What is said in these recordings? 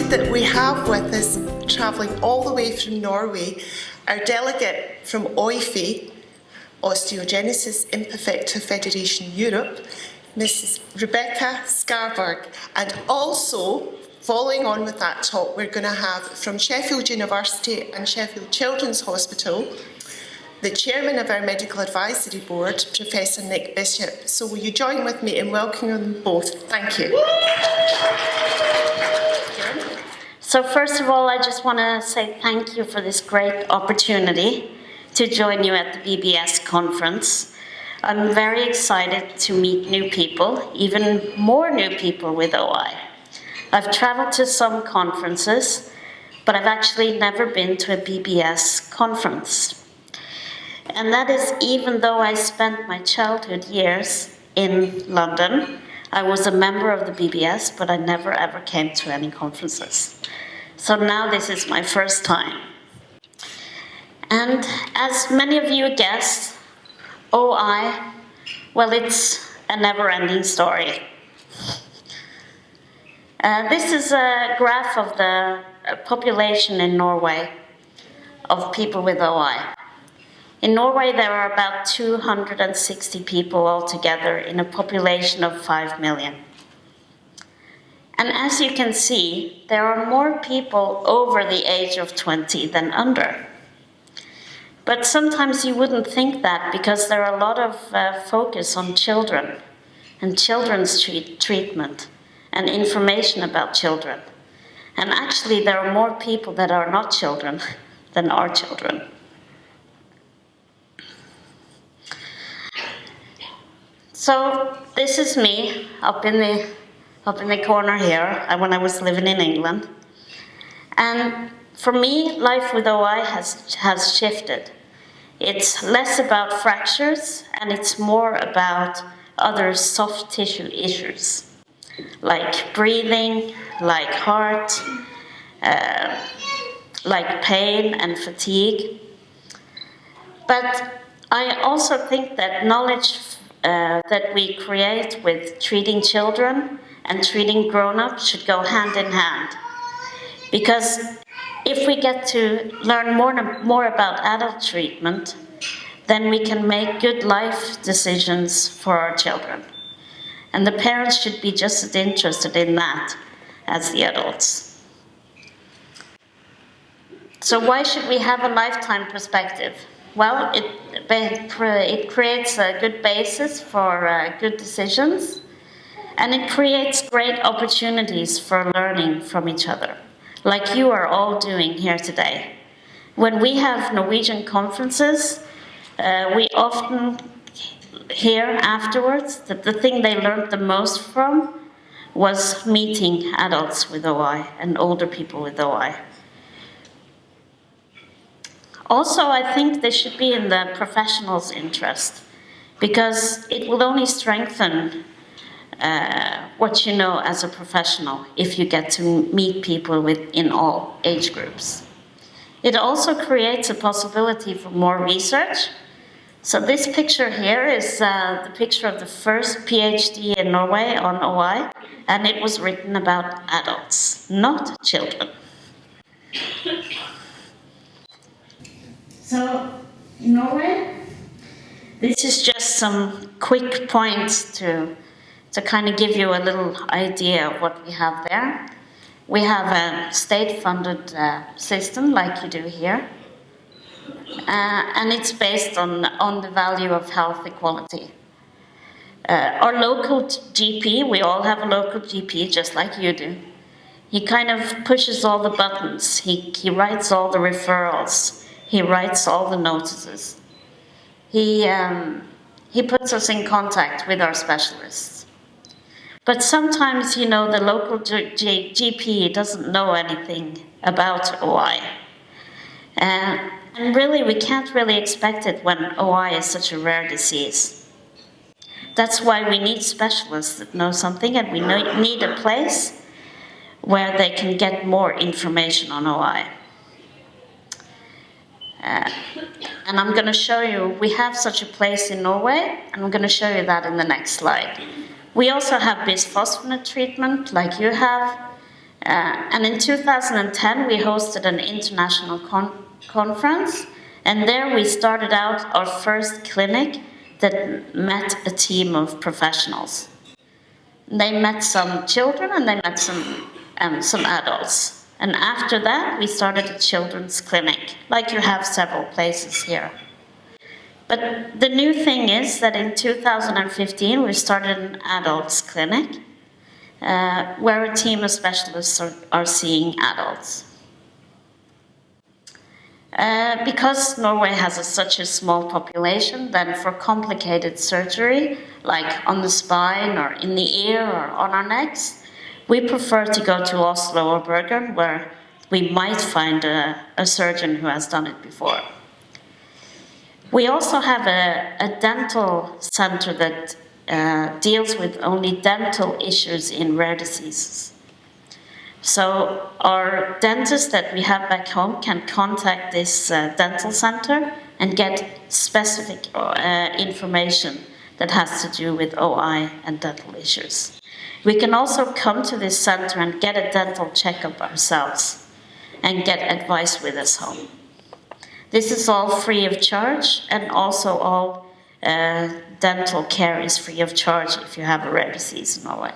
delighted that we have with us, travelling all the way from Norway, our delegate from OIFE, Osteogenesis Imperfecta Federation Europe, Mrs. Rebecca Skarberg, and also, following on with that talk, we're going to have from Sheffield University and Sheffield Children's Hospital, the chairman of our medical advisory board, Professor Nick Bishop. So will you join with me in welcoming them both? Thank you. So first of all, I just want to say thank you for this great opportunity to join you at the BBS conference. I'm very excited to meet new people, even more new people with OI. I've traveled to some conferences, but I've actually never been to a BBS conference. And that is even though I spent my childhood years in London. I was a member of the BBS, but I never ever came to any conferences. So now this is my first time. And as many of you guessed, OI, well, it's a never-ending story. This is a graph of the population in Norway of people with OI. In Norway, there are about 260 people altogether in a population of 5 million. And as you can see, there are more people over the age of 20 than under. But sometimes you wouldn't think that because there are a lot of focus on children and children's treatment and information about children. And actually, there are more people that are not children than are children. So this is me up in the corner here when I was living in England. And for me, life with OI has shifted. It's less about fractures and it's more about other soft tissue issues, like breathing, like heart, like pain and fatigue. But I also think that knowledge that we create with treating children and treating grown-ups should go hand in hand. Because if we get to learn more about adult treatment, then we can make good life decisions for our children. And the parents should be just as interested in that as the adults. So why should we have a lifetime perspective? Well, it creates a good basis for good decisions, and it creates great opportunities for learning from each other, like you are all doing here today. When we have Norwegian conferences, we often hear afterwards that the thing they learned the most from was meeting adults with OI and older people with OI. Also, I think this should be in the professionals' interest, because it will only strengthen what you know as a professional if you get to meet people in all age groups. It also creates a possibility for more research. So this picture here is the picture of the first PhD in Norway on OI, and it was written about adults, not children. So, in Norway, this is just some quick points to kind of give you a little idea of what we have there. We have a state-funded system like you do here, and it's based on the value of health equality. Our local GP, we all have a local GP just like you do. He kind of pushes all the buttons. He writes all the referrals. He writes all the notices. He puts us in contact with our specialists. But sometimes, you know, the local GP doesn't know anything about OI. And really, we can't really expect it when OI is such a rare disease. That's why we need specialists that know something, and we need a place where they can get more information on OI. And I'm going to show you, we have such a place in Norway, and I'm going to show you that in the next slide. We also have bisphosphonate treatment, like you have. And in 2010, we hosted an international conference, and there we started out our first clinic that met a team of professionals. They met some children and they met some adults. And after that, we started a children's clinic, like you have several places here. But the new thing is that in 2015, we started an adults clinic, where a team of specialists are seeing adults. Because Norway has such a small population, then for complicated surgery, like on the spine or in the ear or on our necks, we prefer to go to Oslo or Bergen, where we might find a surgeon who has done it before. We also have a dental center that deals with only dental issues in rare diseases. So our dentists that we have back home can contact this dental center and get specific information that has to do with OI and dental issues. We can also come to this center and get a dental checkup ourselves and get advice with us home. This is all free of charge, and also all dental care is free of charge if you have a rare disease in Norway.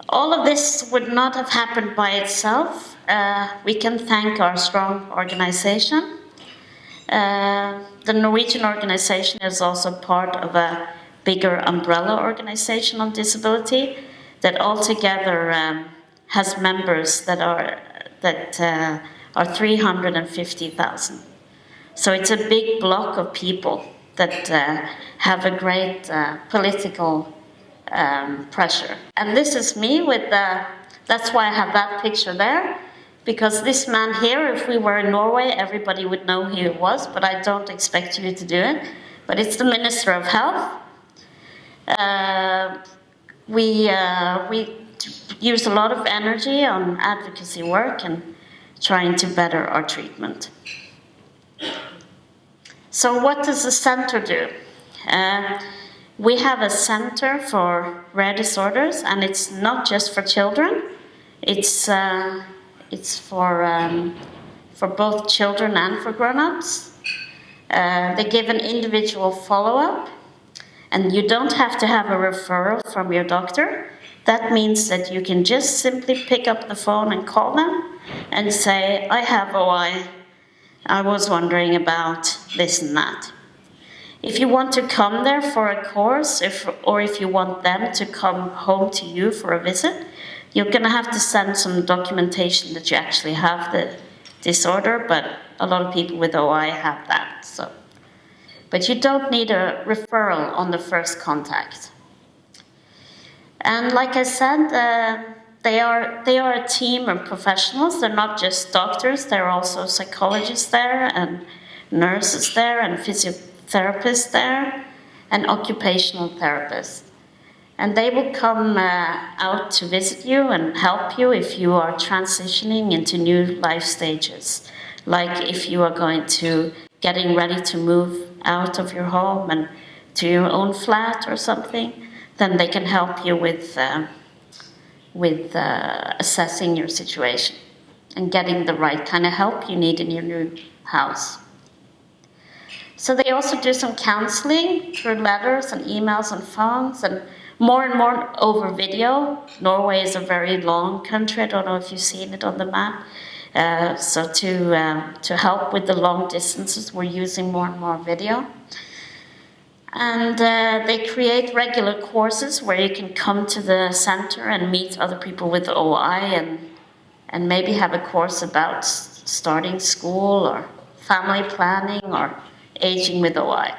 All of this would not have happened by itself. We can thank our strong organization. The Norwegian organization is also part of a bigger umbrella organization on disability that altogether has members that are 350,000. So it's a big block of people that have a great political pressure. And this is me with that's why I have that picture there, because this man here, if we were in Norway, everybody would know who he was, but I don't expect you to do it. But it's the Minister of Health. We use a lot of energy on advocacy work and trying to better our treatment. So what does the center do? We have a center for rare disorders, and it's not just for children. It's for both children and for grown-ups. They give an individual follow-up, and you don't have to have a referral from your doctor. That means that you can just simply pick up the phone and call them and say, I have OI, I was wondering about this and that. If you want to come there for a course, or if you want them to come home to you for a visit, you're going to have to send some documentation that you actually have the disorder, but a lot of people with OI have that. So. But you don't need a referral on the first contact. And like I said, they are a team of professionals. They're not just doctors, there are also psychologists there, and nurses there, and physiotherapists there, and occupational therapists. And they will come out to visit you and help you if you are transitioning into new life stages. Like if you are getting ready to move out of your home and to your own flat or something, then they can help you with assessing your situation and getting the right kind of help you need in your new house. So they also do some counseling through letters and emails and phones, and more over video. Norway is a very long country. I don't know if you've seen it on the map. So to help with the long distances, we're using more and more video. And they create regular courses where you can come to the center and meet other people with OI and maybe have a course about starting school or family planning or aging with OI.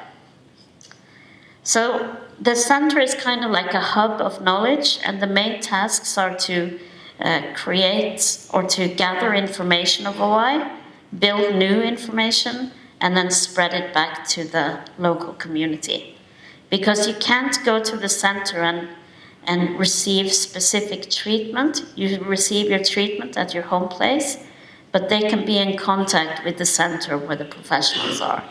So the center is kind of like a hub of knowledge, and the main tasks are to create or to gather information of OI, build new information, and then spread it back to the local community. Because you can't go to the center and receive specific treatment. You receive your treatment at your home place, but they can be in contact with the center where the professionals are.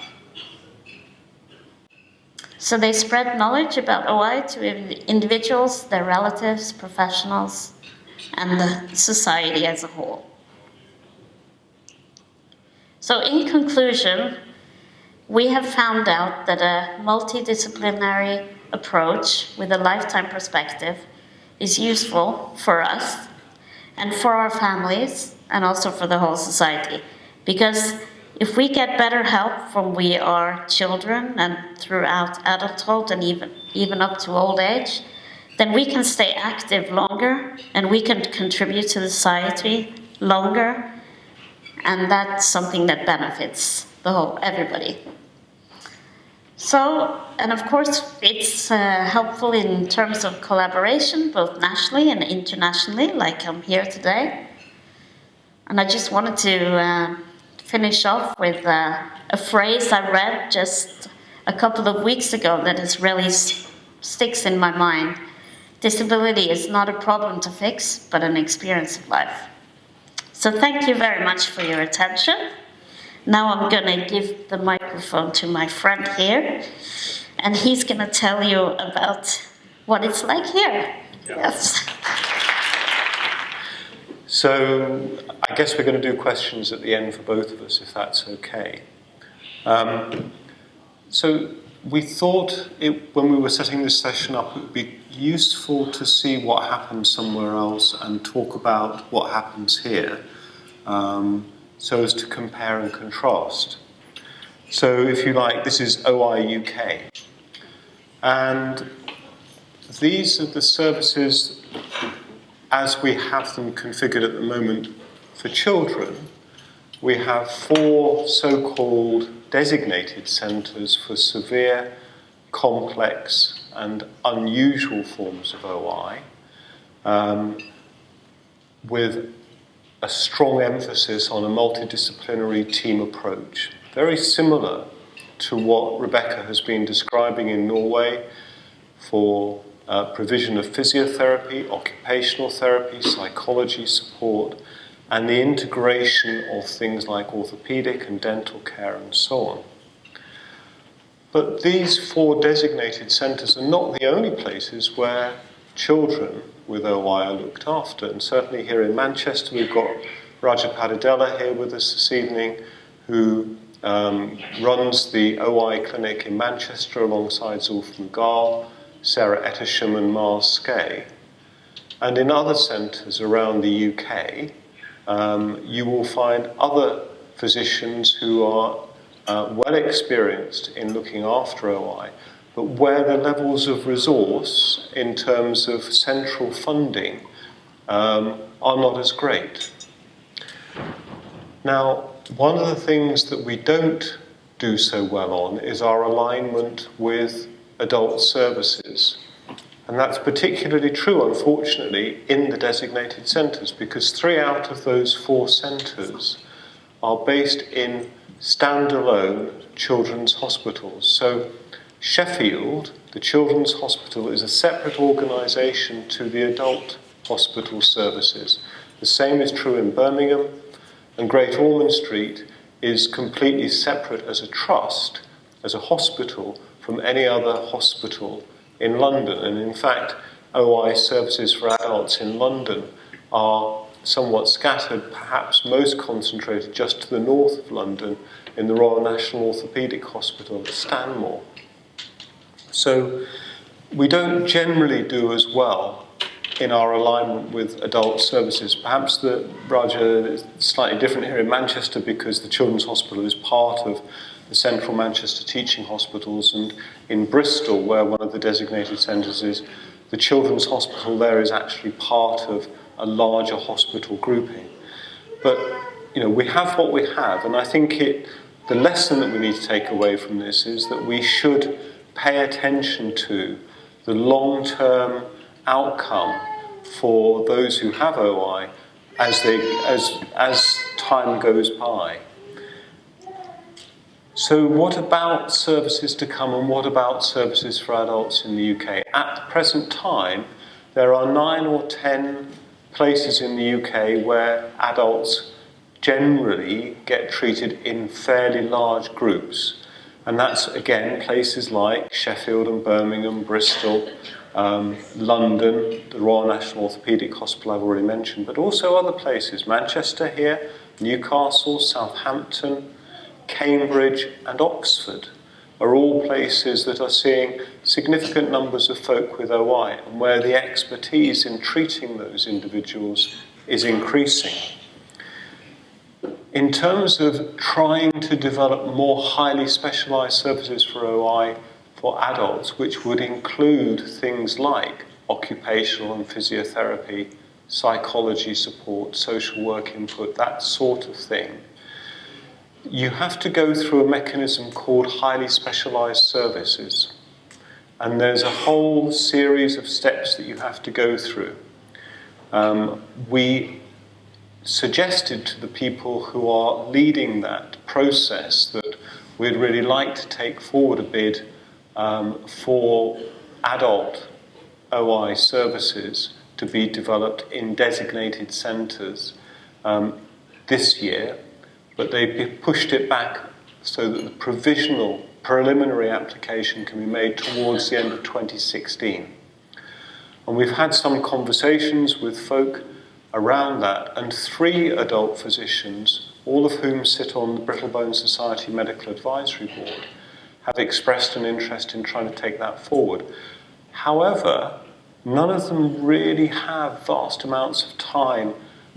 So they spread knowledge about OI to individuals, their relatives, professionals, and the society as a whole. So in conclusion, we have found out that a multidisciplinary approach with a lifetime perspective is useful for us and for our families and also for the whole society. Because if we get better help from we are children and throughout adulthood and even up to old age, then we can stay active longer and we can contribute to the society longer, and that's something that benefits the whole everybody. So, and of course, it's helpful in terms of collaboration, both nationally and internationally, like I'm here today. And I just wanted to finish off with a phrase I read just a couple of weeks ago that is really sticks in my mind. Disability is not a problem to fix, but an experience of life. So thank you very much for your attention. Now I'm going to give the microphone to my friend here, and he's going to tell you about what it's like here. Yeah. Yes. So I guess we're going to do questions at the end for both of us, if that's okay. So we thought when we were setting this session up, it would be useful to see what happens somewhere else and talk about what happens here, so as to compare and contrast. So if you like, this is OI UK. And these are the services as we have them configured at the moment for children. We have 4 so-called designated centres for severe, complex and unusual forms of OI, with a strong emphasis on a multidisciplinary team approach, very similar to what Rebecca has been describing in Norway for provision of physiotherapy, occupational therapy, psychology support, and the integration of things like orthopedic and dental care and so on. But these 4 designated centres are not the only places where children with OI are looked after. And certainly here in Manchester, we've got Raja Padadella here with us this evening, who runs the OI clinic in Manchester alongside Zulf Mughal, Sarah Ettersham and Mars Skay. And in other centres around the UK, you will find other physicians who are well experienced in looking after OI, but where the levels of resource in terms of central funding are not as great. Now, one of the things that we don't do so well on is our alignment with adult services. And that's particularly true, unfortunately, in the designated centres, because 3 out of those 4 centres are based in standalone children's hospitals. So Sheffield, the Children's Hospital, is a separate organisation to the adult hospital services. The same is true in Birmingham, and Great Ormond Street is completely separate as a trust, as a hospital, from any other hospital in London. And in fact, OI services for adults in London are somewhat scattered, perhaps most concentrated just to the north of London in the Royal National Orthopaedic Hospital at Stanmore. So we don't generally do as well in our alignment with adult services. Perhaps the Raja is slightly different here in Manchester because the Children's Hospital is part of the Central Manchester Teaching Hospitals, and in Bristol, where one of the designated centres is, the Children's Hospital there is actually part of a larger hospital grouping. But, you know, we have what we have, and I think the lesson that we need to take away from this is that we should pay attention to the long-term outcome for those who have OI as time goes by. So what about services to come, and what about services for adults in the UK? At the present time, there are 9 or 10 places in the UK where adults generally get treated in fairly large groups. And that's, again, places like Sheffield and Birmingham, Bristol, London, the Royal National Orthopaedic Hospital I've already mentioned, but also other places, Manchester here, Newcastle, Southampton, Cambridge and Oxford are all places that are seeing significant numbers of folk with OI and where the expertise in treating those individuals is increasing. In terms of trying to develop more highly specialised services for OI for adults, which would include things like occupational and physiotherapy, psychology support, social work input, that sort of thing, you have to go through a mechanism called highly specialised services. And there's a whole series of steps that you have to go through. We suggested to the people who are leading that process that we'd really like to take forward a bid for adult OI services to be developed in designated centres this year, but they pushed it back so that the provisional preliminary application can be made towards the end of 2016. And we've had some conversations with folk around that, and 3 adult physicians, all of whom sit on the Brittle Bone Society Medical Advisory Board, have expressed an interest in trying to take that forward. However, none of them really have vast amounts of time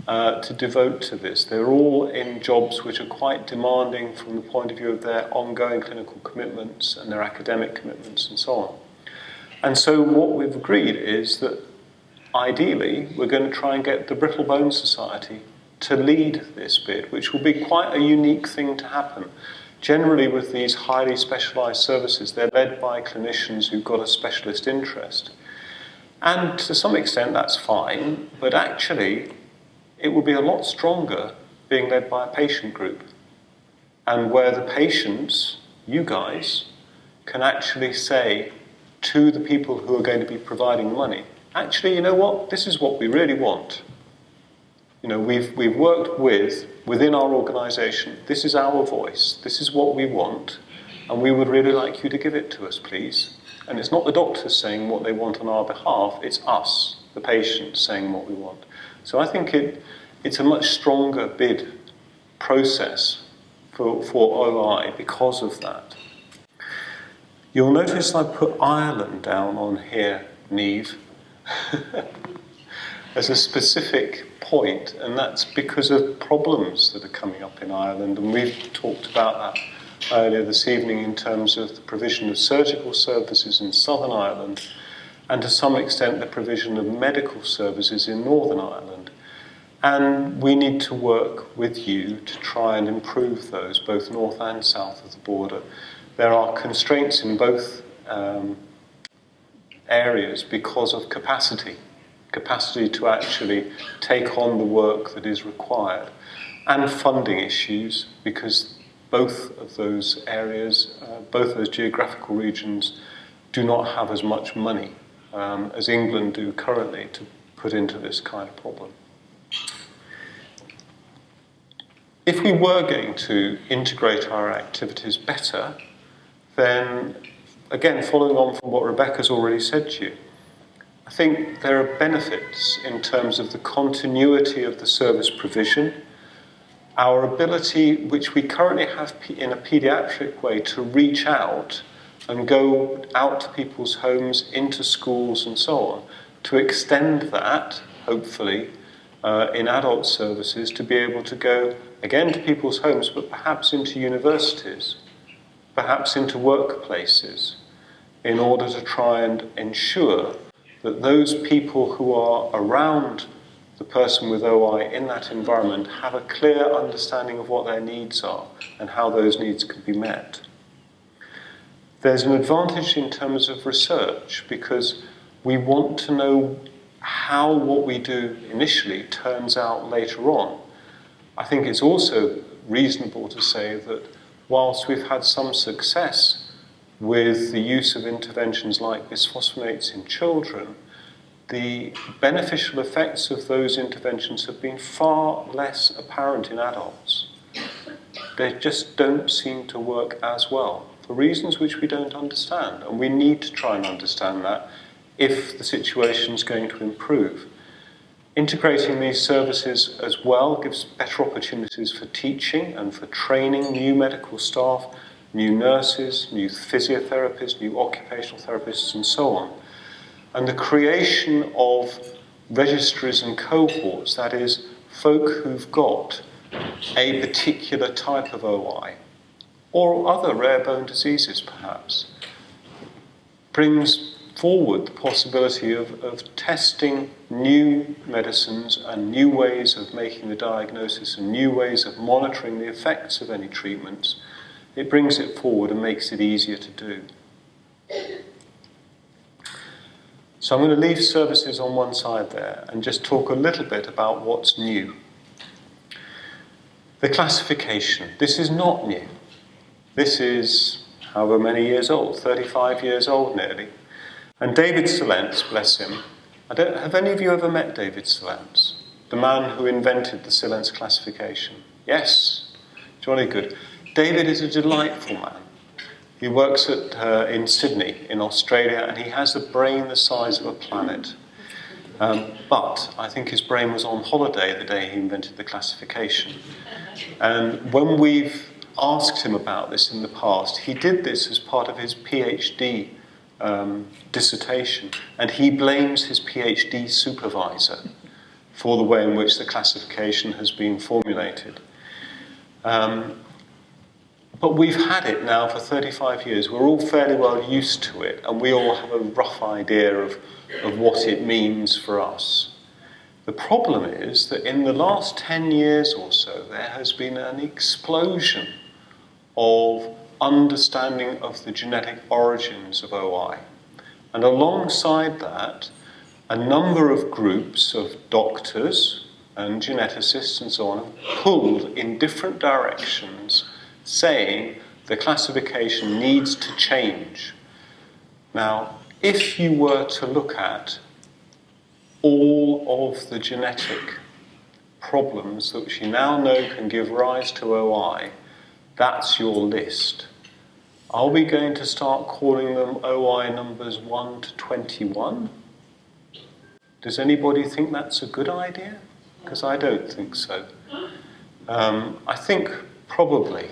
to devote to this. They're all in jobs which are quite demanding from the point of view of their ongoing clinical commitments and their academic commitments and so on. And so what we've agreed is that ideally, we're going to try and get the Brittle Bone Society to lead this bid, which will be quite a unique thing to happen. Generally, with these highly specialised services, they're led by clinicians who've got a specialist interest. And to some extent, that's fine, but actually, it will be a lot stronger being led by a patient group, and where the patients, you guys, can actually say to the people who are going to be providing money, actually, you know what? This is what we really want. You know, we've worked within our organisation, this is our voice, this is what we want, and we would really like you to give it to us, please. And it's not the doctors saying what they want on our behalf, it's us, the patients, saying what we want. So I think it's a much stronger bid process for OI because of that. You'll notice I put Ireland down on here, Neve, as a specific point, and that's because of problems that are coming up in Ireland, and we've talked about that earlier this evening in terms of the provision of surgical services in Southern Ireland and to some extent the provision of medical services in Northern Ireland. And we need to work with you to try and improve those, both north and south of the border. There are constraints in both areas because of capacity to actually take on the work that is required, and funding issues because both of those areas, both those geographical regions do not have as much money as England do currently to put into this kind of problem. If we were going to integrate our activities better, then, again, following on from what Rebecca's already said to you, I think there are benefits in terms of the continuity of the service provision, our ability, which we currently have in a paediatric way, to reach out and go out to people's homes, into schools and so on, to extend that, hopefully, in adult services, to be able to go, again, to people's homes, but perhaps into universities, perhaps into workplaces, in order to try and ensure that those people who are around the person with OI in that environment have a clear understanding of what their needs are and how those needs can be met. There's an advantage in terms of research because we want to know how what we do initially turns out later on. I think it's also reasonable to say that whilst we've had some success with the use of interventions like bisphosphonates in children, the beneficial effects of those interventions have been far less apparent in adults. They just don't seem to work as well. for reasons which we don't understand. And we need to try and understand that if the situation is going to improve. Integrating these services as well gives better opportunities for teaching and for training new medical staff, new nurses, new physiotherapists, new occupational therapists, and so on. And the creation of registries and cohorts, that is, folk who've got a particular type of OI, or other rare bone diseases perhaps, brings forward the possibility of testing new medicines and new ways of making the diagnosis and new ways of monitoring the effects of any treatments. It brings it forward and makes it easier to do. So I'm going to leave services on one side there and just talk a little bit about what's new. The classification. This is not new. This is however many years old, 35 years old nearly. And David Solentz, bless him, have any of you ever met David Solentz? The man who invented the Solentz classification? Yes, jolly good. David is a delightful man. He works in Sydney, in Australia, and he has a brain the size of a planet. But I think his brain was on holiday the day he invented the classification. And when we've asked him about this in the past, he did this as part of his PhD dissertation, and he blames his PhD supervisor for the way in which the classification has been formulated. But we've had it now for 35 years. We're all fairly well used to it, and we all have a rough idea of what it means for us. The problem is that in the last 10 years or so, there has been an explosion of understanding of the genetic origins of OI. And alongside that, a number of groups of doctors and geneticists and so on have pulled in different directions, saying the classification needs to change. Now, if you were to look at all of the genetic problems which you now know can give rise to OI, that's your list. Are we going to start calling them OI numbers 1 to 21? Does anybody think that's a good idea? Because I don't think so. I think probably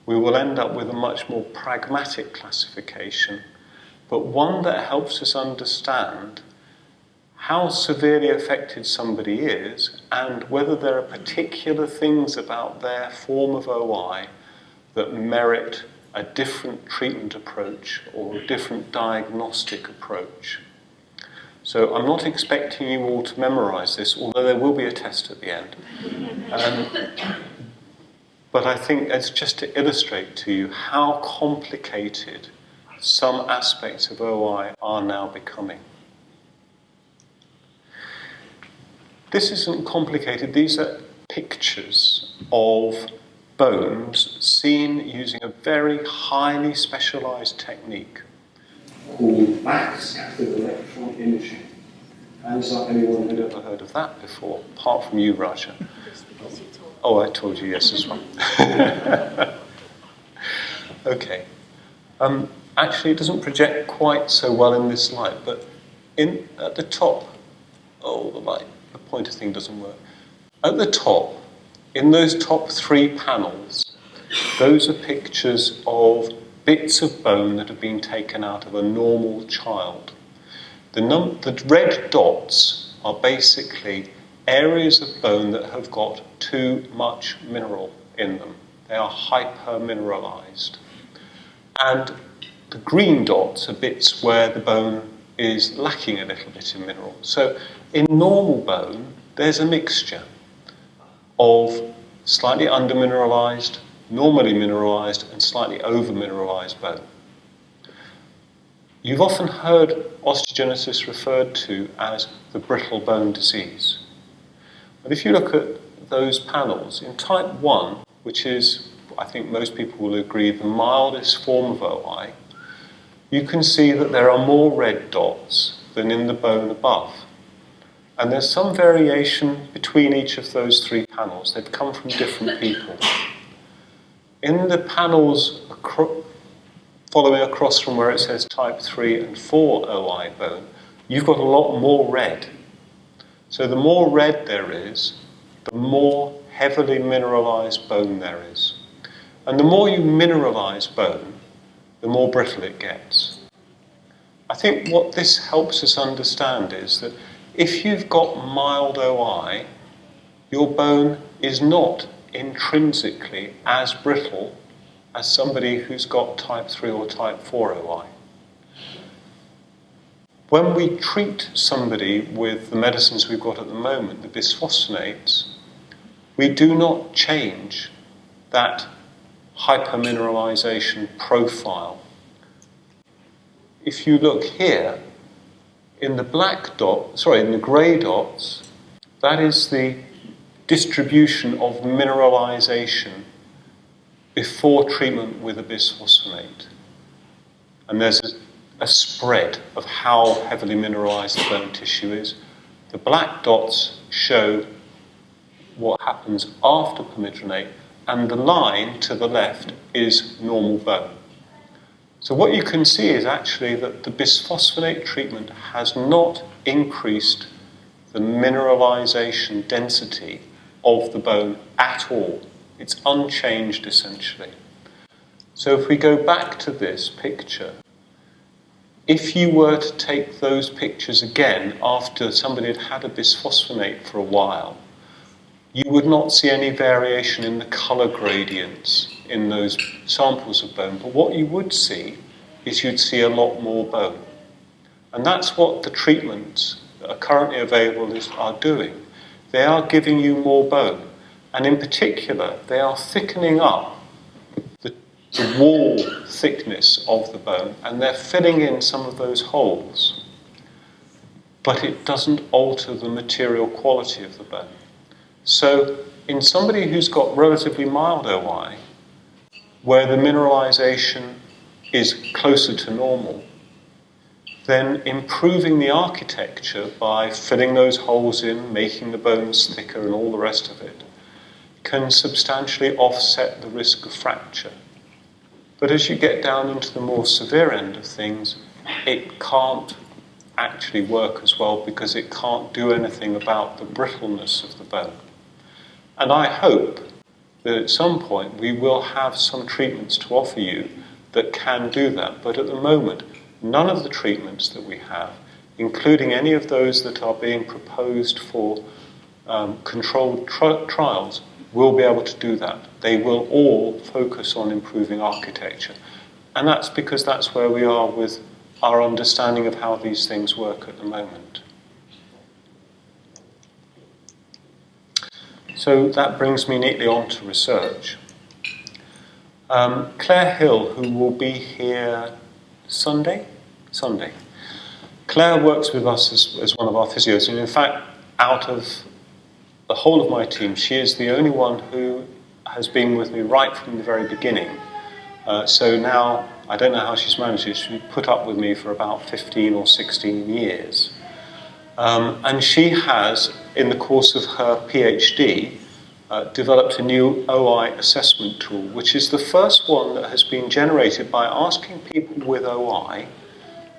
we will end up with a much more pragmatic classification, but one that helps us understand how severely affected somebody is and whether there are particular things about their form of OI that merit a different treatment approach or a different diagnostic approach. So I'm not expecting you all to memorise this, although there will be a test at the end. But I think it's just to illustrate to you how complicated some aspects of OI are now becoming. This isn't complicated. These are pictures of bones seen using a very highly specialised technique called mass cathode electron imaging. Hands up anyone who'd ever heard of that before, apart from you, Raja. Oh, I told you yes as well. Okay. Actually, it doesn't project quite so well in this light, but at the top, the pointer thing doesn't work. At the top, in those top 3 panels, those are pictures of bits of bone that have been taken out of a normal child. The red dots are basically areas of bone that have got too much mineral in them. They are hypermineralized. And the green dots are bits where the bone is lacking a little bit in mineral. So in normal bone, there's a mixture of slightly undermineralized, normally mineralized, and slightly over-mineralized bone. You've often heard osteogenesis referred to as the brittle bone disease. But if you look at those panels, in type 1, which is, I think most people will agree, the mildest form of OI, you can see that there are more red dots than in the bone above. And there's some variation between each of those 3 panels. They've come from different people. In the panels following across from where it says type 3 and 4 OI bone, you've got a lot more red. So the more red there is, the more heavily mineralized bone there is. And the more you mineralize bone, the more brittle it gets. I think what this helps us understand is that if you've got mild OI, your bone is not intrinsically as brittle as somebody who's got type 3 or type 4 OI. When we treat somebody with the medicines we've got at the moment, the bisphosphonates, we do not change that hypermineralization profile. If you look here, in the in the grey dots, that is the distribution of mineralization before treatment with a bisphosphonate. And there's a spread of how heavily mineralized the bone tissue is. The black dots show what happens after permethrinate, and the line to the left is normal bone. So what you can see is actually that the bisphosphonate treatment has not increased the mineralization density of the bone at all. It's unchanged essentially. So if we go back to this picture, if you were to take those pictures again after somebody had had a bisphosphonate for a while, you would not see any variation in the colour gradients in those samples of bone. But what you would see is you'd see a lot more bone. And that's what the treatments that are currently available are doing. They are giving you more bone. And in particular, they are thickening up the wall thickness of the bone, and they're filling in some of those holes. But it doesn't alter the material quality of the bone. So in somebody who's got relatively mild OI, where the mineralization is closer to normal, then improving the architecture by filling those holes in, making the bones thicker and all the rest of it, can substantially offset the risk of fracture. But as you get down into the more severe end of things, it can't actually work as well because it can't do anything about the brittleness of the bone. And I hope that at some point we will have some treatments to offer you that can do that. But at the moment, none of the treatments that we have, including any of those that are being proposed for controlled trials, will be able to do that. They will all focus on improving architecture. And that's because that's where we are with our understanding of how these things work at the moment. So that brings me neatly on to research. Claire Hill, who will be here Sunday. Claire works with us as one of our physios, and in fact, out of the whole of my team, she is the only one who has been with me right from the very beginning. So now, I don't know how she's managed it. She's put up with me for about 15 or 16 years. And she has, in the course of her PhD, developed a new OI assessment tool, which is the first one that has been generated by asking people with OI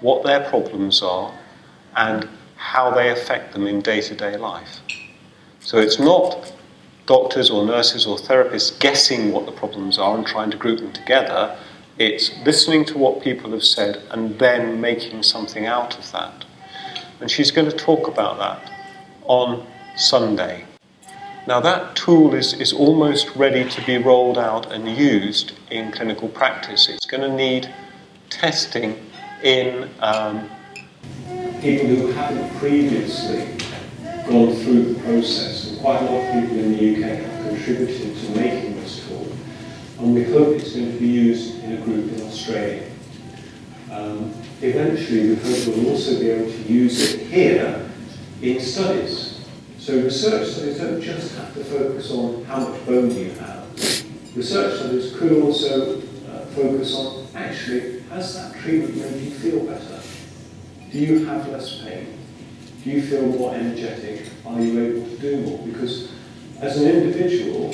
what their problems are and how they affect them in day-to-day life. So it's not doctors or nurses or therapists guessing what the problems are and trying to group them together. It's listening to what people have said and then making something out of that. And she's going to talk about that on Sunday. Now that tool is almost ready to be rolled out and used in clinical practice. It's going to need testing in people who haven't previously gone through the process. And quite a lot of people in the UK have contributed to making this tool. And we hope it's going to be used in a group in Australia. Eventually, we hope we'll also be able to use it here in studies. So research studies don't just have to focus on how much bone you have. Research studies could also focus on, actually, has that treatment made you feel better? Do you have less pain? Do you feel more energetic? Are you able to do more? Because as an individual,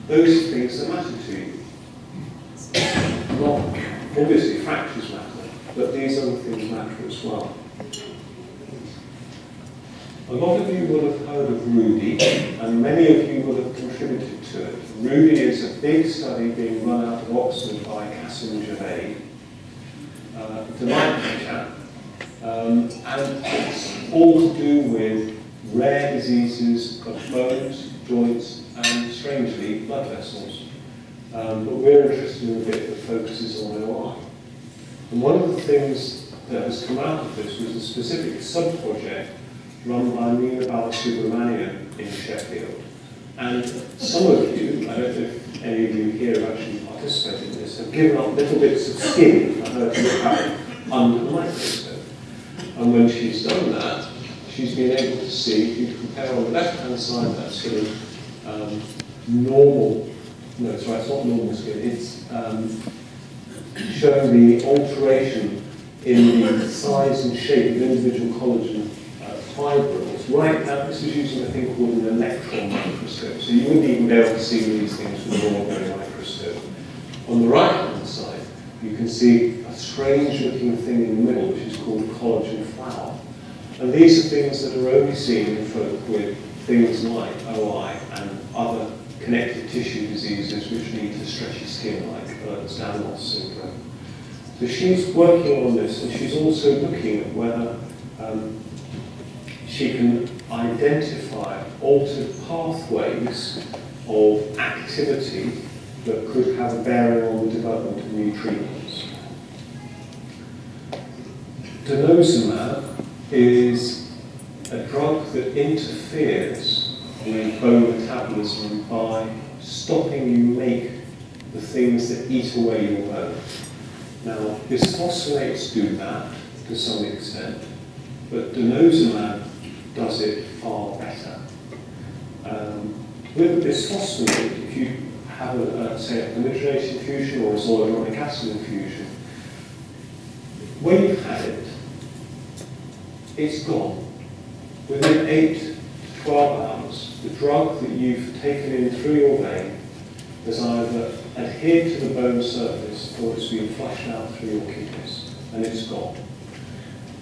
those are things that matter to you. Not Obviously fractures matter, but these other things matter as well. A lot of you will have heard of Rudy, and many of you will have contributed to it. Rudy is a big study being run out of Oxford by Cassim Gervais, delightful chap, and it's all to do with rare diseases of bones, joints, and strangely, blood vessels. But we're interested in the bit that focuses on OI. And one of the things that has come out of this was a specific sub-project run by Meena Balasubramanian in Sheffield. And some of you, I don't know if any of you here have actually participated in this, have given up little bits of skin for her to look at under the microscope. And when she's done that, she's been able to see, if you compare on the left-hand side, that sort of normal, no, sorry, it's not normal skin, it's showing the alteration in the size and shape of individual collagen fibrils. Right now, this is using a thing called an electron microscope, so you wouldn't even be able to see these things with an ordinary microscope. On the right-hand side, you can see a strange-looking thing in the middle, which is called collagen flower. And these are things that are only seen in folk with things like OI and other connective tissue diseases which lead to stretchy skin, like Ehlers-Danlos syndrome. So she's working on this, and she's also looking at whether she can identify altered pathways of activity that could have a bearing on the development of new treatments. Denosumab is a drug that interferes with bone metabolism by stopping you make the things that eat away your bone. Now, bisphosphonates do that to some extent, but denosumab does it far better. With bisphosphonate, if you have say, a nitrogenase infusion or a zoledronic acid infusion, when you've had it, it's gone. Within 8 to 12 hours, the drug that you've taken in through your vein has either adhered to the bone surface or it's been flushed out through your kidneys, and it's gone.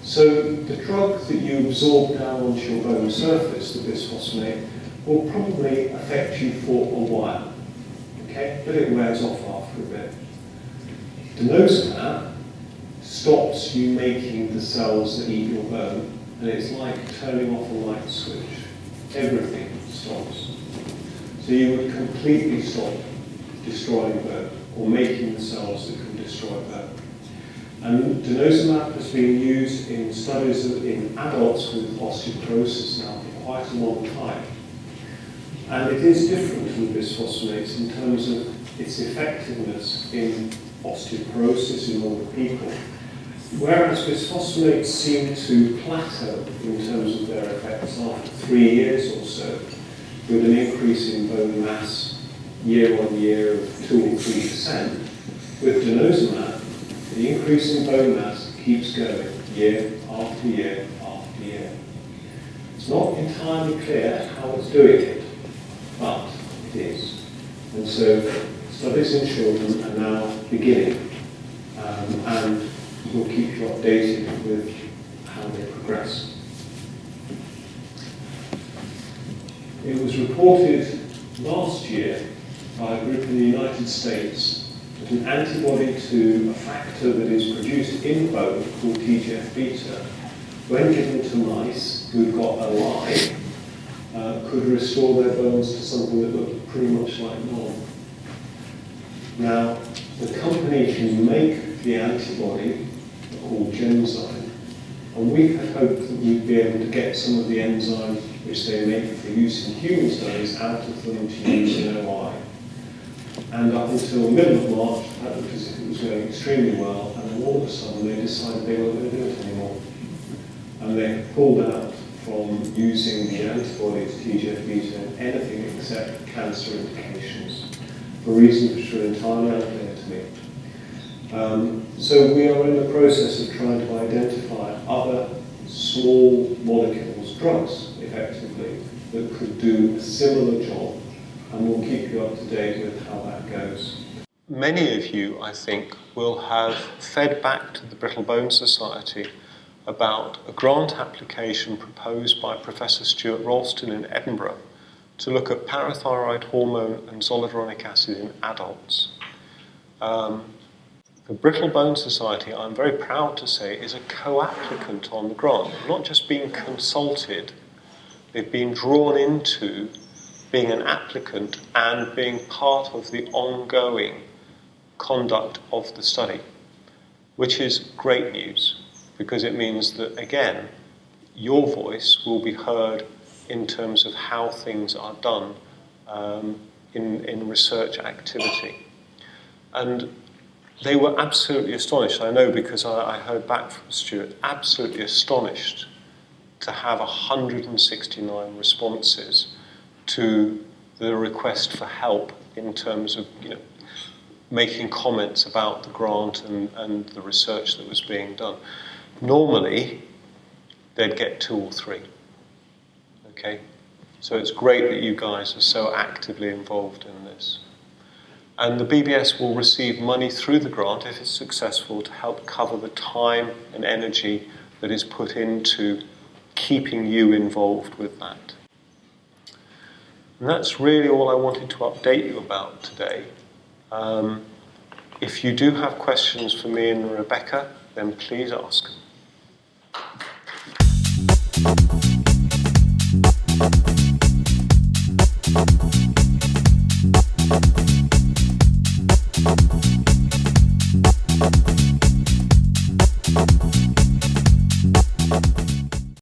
So the drug that you absorb down onto your bone surface, the bisphosphonate, will probably affect you for a while, okay? But it wears off after a bit. Denosumab stops you making the cells that eat your bone, and it's like turning off a light switch. Everything stops. So you would completely stop destroying bone, or making the cells that can destroy bone. And denosumab has been used in studies in adults with osteoporosis now for quite a long time. And it is different from bisphosphonates in terms of its effectiveness in osteoporosis in older people. Whereas bisphosphonates seem to plateau in terms of their effects after 3 years or so, with an increase in bone mass year on year of 2 or 3%. With denosumab, the increase in bone mass keeps going year after year after year. It's not entirely clear how it's doing it, but it is. And so studies in children are now beginning, and we'll keep you updated with how they progress. It was reported last year by a group in the United States that an antibody to a factor that is produced in bone called TGF-beta, when given to mice who'd got OI, could restore their bones to something that looked pretty much like normal. Now, the company who make the antibody are called Genzyme, and we had hoped that we'd be able to get some of the enzyme which they make for use in human studies out of them to use in OI. And up until the middle of March, that looked as if it was going extremely well, and then all of a sudden they decided they weren't going to do it anymore. And they pulled out from using the antibodies TGF-beta in anything except cancer indications, for reasons which are entirely unclear to me. So we are in the process of trying to identify other small molecules, drugs, effectively, that could do a similar job, and we'll keep you up to date with how that goes. many of you, I think, will have fed back to the Brittle Bone Society about a grant application proposed by Professor Stuart Ralston in Edinburgh to look at parathyroid hormone and zoledronic acid in adults. The Brittle Bone Society, I'm very proud to say, is a co-applicant on the grant. They've not just been consulted, they've been drawn into being an applicant and being part of the ongoing conduct of the study, which is great news, because it means that, again, your voice will be heard in terms of how things are done in research activity. And they were absolutely astonished, I know, because I heard back from Stuart, absolutely astonished to have 169 responses to the request for help in terms of, making comments about the grant and the research that was being done. Normally, they'd get 2 or 3. Okay? So it's great that you guys are so actively involved in this. And the BBS will receive money through the grant, if it's successful, to help cover the time and energy that is put into keeping you involved with that. And that's really all I wanted to update you about today. If you do have questions for me and Rebecca, then please ask.